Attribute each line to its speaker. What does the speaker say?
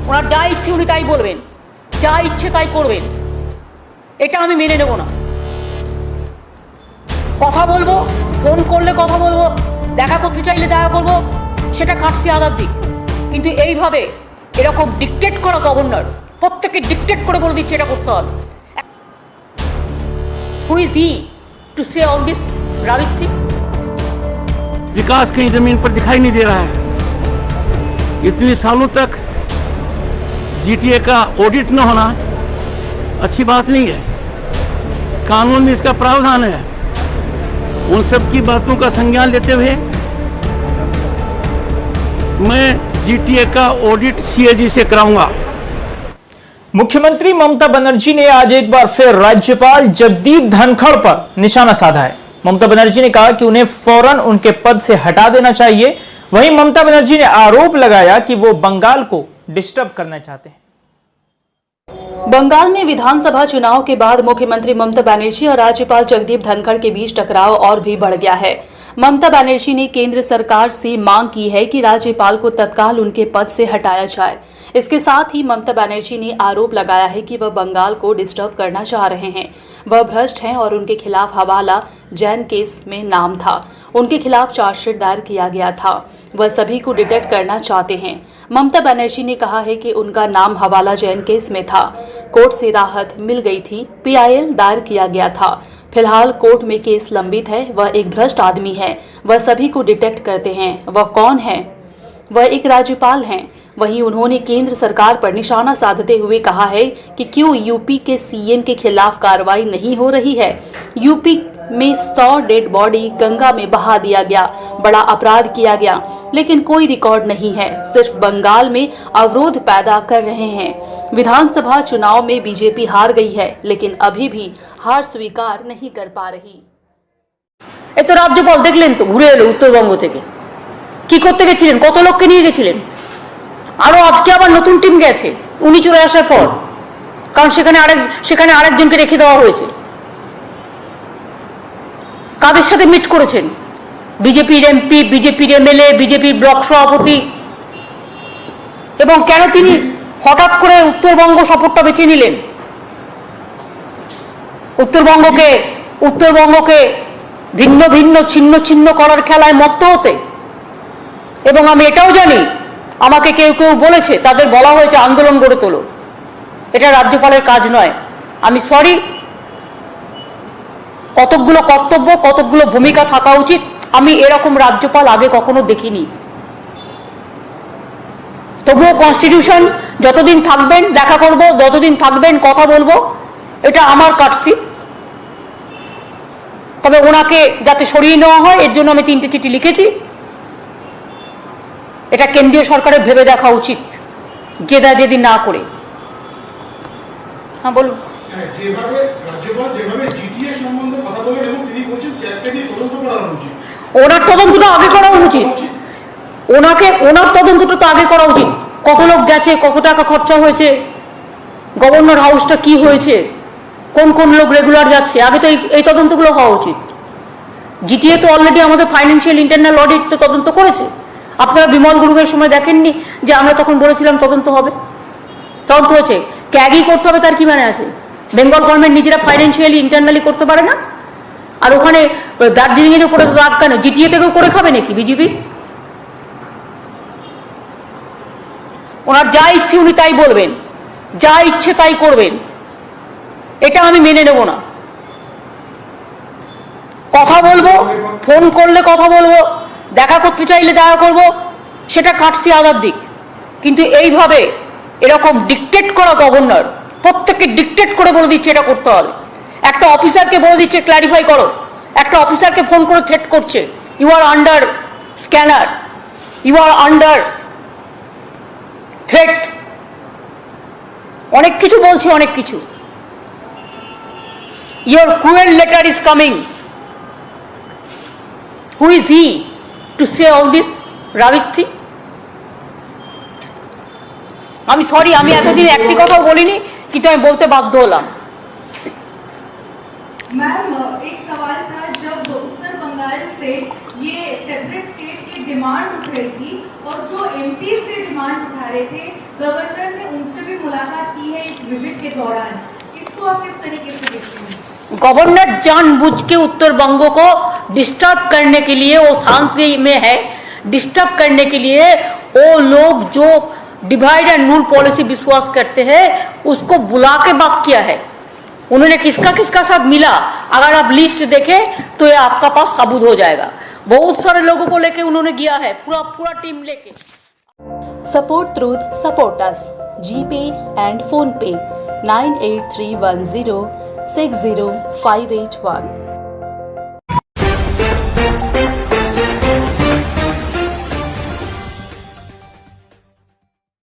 Speaker 1: ওনার যা ইচ্ছে উনি তাই বলবেন, যা ইচ্ছে তাই করবেন, এটা আমি মেনে নেব না। কথা বলবো, ফোন করলে কথা বলবো, দেখা করতে চাইলে দেখা করবো, সেটা কাটছি আদার দিক। কিন্তু এইভাবে এরকম ডিক্টেট করা গভর্নর, প্রত্যেকে ডিক্টেট করে বলে দিচ্ছে এটা করতে হবে। Who is he to say all this rubbish thing?
Speaker 2: विकास कहीं जमीन पर दिखाई नहीं दे रहा है। इतने सालों तक जीटीए का ऑडिट न होना अच्छी बात नहीं है। कानून में इसका प्रावधान है। उन सब की बातों का संज्ञान लेते हुए मैं जीटीए का ऑडिट सीएजी से कराऊंगा।
Speaker 3: मुख्यमंत्री ममता बनर्जी ने आज एक बार फिर राज्यपाल जगदीप धनखड़ पर निशाना साधा है। ममता बनर्जी ने कहा कि उन्हें फौरन उनके पद से हटा देना चाहिए। वहीं ममता बनर्जी ने आरोप लगाया कि वो बंगाल को डिस्टर्ब करना चाहते हैं।
Speaker 4: बंगाल में विधानसभा चुनाव के बाद मुख्यमंत्री ममता बनर्जी और राज्यपाल जगदीप धनखड़ के बीच टकराव और भी बढ़ गया है। ममता बनर्जी ने केंद्र सरकार से मांग की है कि राज्यपाल को तत्काल उनके पद से हटाया जाए। इसके साथ ही ममता बनर्जी ने आरोप लगाया है कि वह बंगाल को डिस्टर्ब करना चाह रहे हैं। वह भ्रष्ट हैं और उनके खिलाफ हवाला जैन केस में नाम था। उनके खिलाफ चार्जशीट दायर किया गया था। वह सभी को डिटेक्ट करना चाहते हैं। ममता बनर्जी ने कहा है कि उनका नाम हवाला जैन केस में था। कोर्ट से राहत मिल गई थी। PIL दायर किया गया था। फिलहाल कोर्ट में केस लंबित है। वह एक भ्रष्ट आदमी है। वह सभी को डिटेक्ट करते हैं। वह कौन है? वह एक राज्यपाल हैं। वहीं उन्होंने केंद्र सरकार पर निशाना साधते हुए कहा है कि क्यों यूपी के CM के खिलाफ कार्रवाई नहीं हो रही है। यूपी में 100 डेड बॉडी गंगा में बहा दिया गया, बड़ा अपराध किया गया, लेकिन कोई रिकॉर्ड नहीं है। सिर्फ बंगाल में अवरोध पैदा कर रहे हैं। विधानसभा चुनाव में बीजेपी हार गई है, लेकिन अभी भी हार स्वीकार नहीं कर पा रही।
Speaker 1: এই তো রাজ্যপাল দেখলেন তো ঘুরে এলো উত্তরবঙ্গ থেকে, কি করতে গেছিলেন, কত লোককে নিয়ে গেছিলেন। আরো আজকে আবার নতুন টিম গেছে উনি চলে আসার পর, কারণ সেখানে আরেকজনকে রেখে দেওয়া হয়েছে। কাদের সাথে মিট করেছেন? বিজেপির MP, বিজেপির MLA, বিজেপির ব্লক সভাপতি। এবং কেন তিনি হঠাৎ করে উত্তরবঙ্গ সফরটা বেছে নিলেন? উত্তরবঙ্গকে ভিন্ন ভিন্ন ছিন্ন ছিন্ন করার খেলায় মত্ত হতে। এবং আমি এটাও জানি, আমাকে কেউ কেউ বলেছে, তাদের বলা হয়েছে আন্দোলন গড়ে তোলো। এটা রাজ্যপালের কাজ নয়। আমি সরি, কতকগুলো কর্তব্য, কতকগুলো ভূমিকা থাকা উচিত। আমি এরকম রাজ্যপাল আগে কখনো দেখিনি। তবুও কনস্টিটিউশন, যতদিন থাকবেন দেখা করব, যতদিন থাকবেন কথা বলবো, এটা আমার কাটছি। তবে ওনাকে যাতে সরিয়ে নেওয়া হয় এর জন্য আমি 3টে চিঠি লিখেছি। এটা কেন্দ্রীয় সরকারের ভেবে দেখা উচিত, জেদি না করে। হ্যাঁ বলুন। ওনার তদন্তটা আগে করা উচিত। ওনার তদন্তটা তো আগে করা উচিত। কত লোক গেছে, কত টাকা খরচা হয়েছে, গভর্নর হাউসটা কি হয়েছে, কোন কোন লোক রেগুলার যাচ্ছে, আগে তো এই তদন্তগুলো হওয়া উচিত। জিটিএ তো অলরেডি আমাদের ফাইন্যান্সিয়াল ইন্টারনাল অডিট তো তদন্ত করেছে। আপনারা বিমল গ্রুপের সময় দেখেননি যে আমরা তখন বলেছিলাম তদন্ত হবে? তদন্ত হয়েছে। ক্যাগই করতে হবে তার কি মানে আছে? বেঙ্গল গভর্নমেন্ট নিজেরা ফাইন্যান্সিয়ালি ইন্টারনালি করতে পারে না? আর ওখানে দার্জিলিং এর উপরে রাগ কেন? জিটিএ থেকেও করে খাবে নাকি বিজেপি? ওনার যা ইচ্ছে উনি তাই বলবেন, যা ইচ্ছে তাই করবেন, এটা আমি মেনে নেব না। কথা বলবো, ফোন করলে কথা বলবো, দেখা করতে চাইলে দেখা করব, সেটা কাটছি আদার দিক। কিন্তু এইভাবে এরকম ডিক্টেট করা গভর্নর, প্রত্যেককে ডিক্টেট করে বলে দিচ্ছে এটা করতে হবে। একটা অফিসারকে বলে দিচ্ছে ক্ল্যারিফাই করো, একটা অফিসারকে ফোন করে থ্রেট করছে, you are under scanner, you are under threat, অনেক কিছু বলছে, অনেক কিছু। Your cruel letter is coming. Who is he to say all this rubbish thing? আমি সরি, আমি এতদিন একটি কথাও বলিনি, কিন্তু আমি বলতে বাধ্য হলাম।
Speaker 5: मैम एक सवाल था, जब उत्तर बंगाल से ये सेपरेट स्टेट की डिमांड उठ रही थी और जो MP से डिमांड उठा रहे थे, गवर्नर ने मुलाकात की है इस विजिट के दौरान, इसको आप किस तरीके से देखते हैं?
Speaker 1: गवर्नर जानबूझ के उत्तर बंगो को डिस्टर्ब करने के लिए, वो शांति में है, डिस्टर्ब करने के लिए वो लोग जो डिवाइड एंड रूल पॉलिसी विश्वास करते हैं उसको बुला के बात किया है। उन्होंने किसका किसका साथ मिला, अगर आप लिस्ट देखें तो ये आपका पास साबुत हो जाएगा। बहुत सारे लोगों को लेके उन्होंने गया है, पूरा टीम लेके।
Speaker 4: Support Truth, support us. GPay and PhonePe 98310 60581.